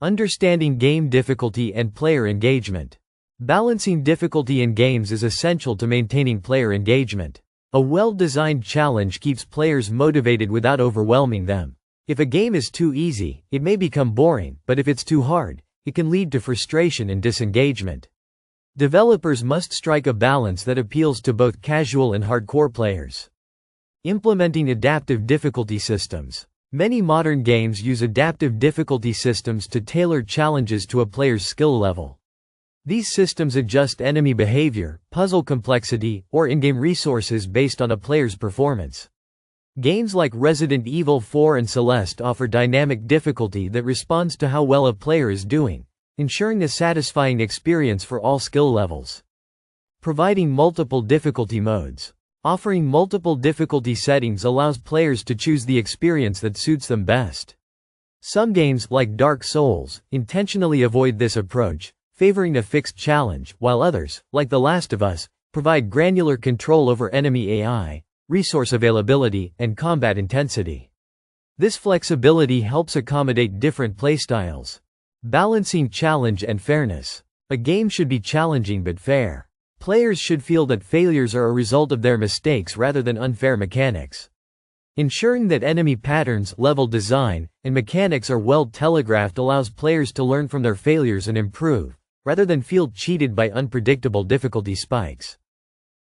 Understanding game difficulty and player engagement. Balancing difficulty in games is essential to maintaining player engagement. A well-designed challenge keeps players motivated without overwhelming them. If a game is too easy, it may become boring, but if it's too hard, it can lead to frustration and disengagement. Developers must strike a balance that appeals to both casual and hardcore players. Implementing adaptive difficulty systems. Many modern games use adaptive difficulty systems to tailor challenges to a player's skill level. These systems adjust enemy behavior, puzzle complexity, or in-game resources based on a player's performance. Games like Resident Evil 4 and Celeste offer dynamic difficulty that responds to how well a player is doing, ensuring a satisfying experience for all skill levels. Providing multiple difficulty modes. Offering multiple difficulty settings allows players to choose the experience that suits them best. Some games, like Dark Souls, intentionally avoid this approach, favoring a fixed challenge, while others, like The Last of Us, provide granular control over enemy AI, resource availability, and combat intensity. This flexibility helps accommodate different playstyles. Balancing challenge and fairness. A game should be challenging but fair. Players should feel that failures are a result of their mistakes rather than unfair mechanics. Ensuring that enemy patterns, level design, and mechanics are well telegraphed allows players to learn from their failures and improve, rather than feel cheated by unpredictable difficulty spikes.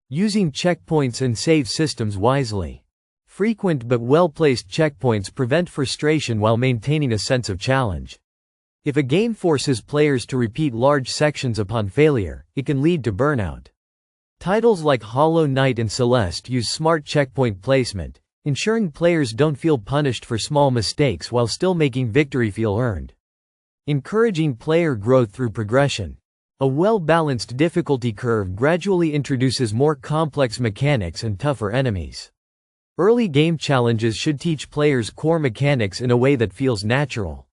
Using checkpoints and save systems wisely. Frequent but well-placed checkpoints prevent frustration while maintaining a sense of challenge. If a game forces players to repeat large sections upon failure, it can lead to burnout. Titles like Hollow Knight and Celeste use smart checkpoint placement, ensuring players don't feel punished for small mistakes while still making victory feel earned. Encouraging player growth through progression. A well-balanced difficulty curve gradually introduces more complex mechanics and tougher enemies. Early game challenges should teach players core mechanics in a way that feels natural.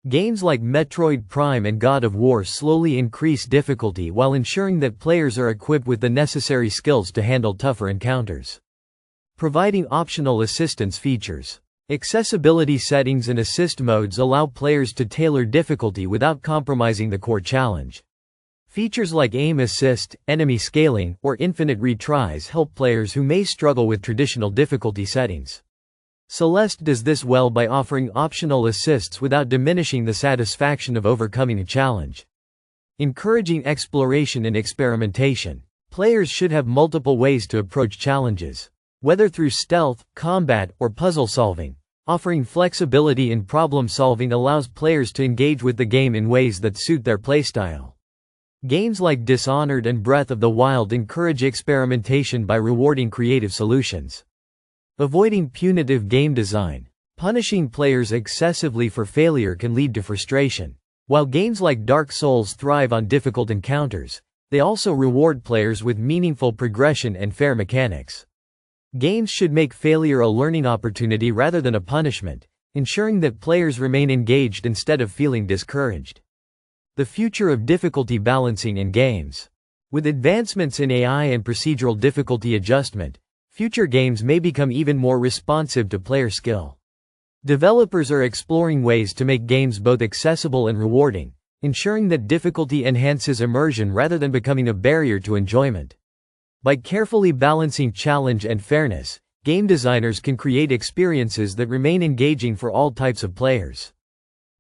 Games like Metroid Prime and God of War slowly increase difficulty while ensuring that players are equipped with the necessary skills to handle tougher encounters. Providing optional assistance features. Accessibility settings and assist modes allow players to tailor difficulty without compromising the core challenge. Features like aim assist, enemy scaling, or infinite retries help players who may struggle with traditional difficulty settings. Celeste does this well by offering optional assists without diminishing the satisfaction of overcoming a challenge. Encouraging exploration and experimentation. Players should have multiple ways to approach challenges, whether through stealth, combat, or puzzle solving. Offering flexibility in problem solving allows players to engage with the game in ways that suit their playstyle. Games like Dishonored and Breath of the Wild encourage experimentation by rewarding creative solutions. Avoiding punitive game design. Punishing players excessively for failure can lead to frustration. While games like Dark Souls thrive on difficult encounters, they also reward players with meaningful progression and fair mechanics. Games should make failure a learning opportunity rather than a punishment, ensuring that players remain engaged instead of feeling discouraged. The future of difficulty balancing in games. With advancements in AI and procedural difficulty adjustment, future games may become even more responsive to player skill. Developers are exploring ways to make games both accessible and rewarding, ensuring that difficulty enhances immersion rather than becoming a barrier to enjoyment. By carefully balancing challenge and fairness, game designers can create experiences that remain engaging for all types of players.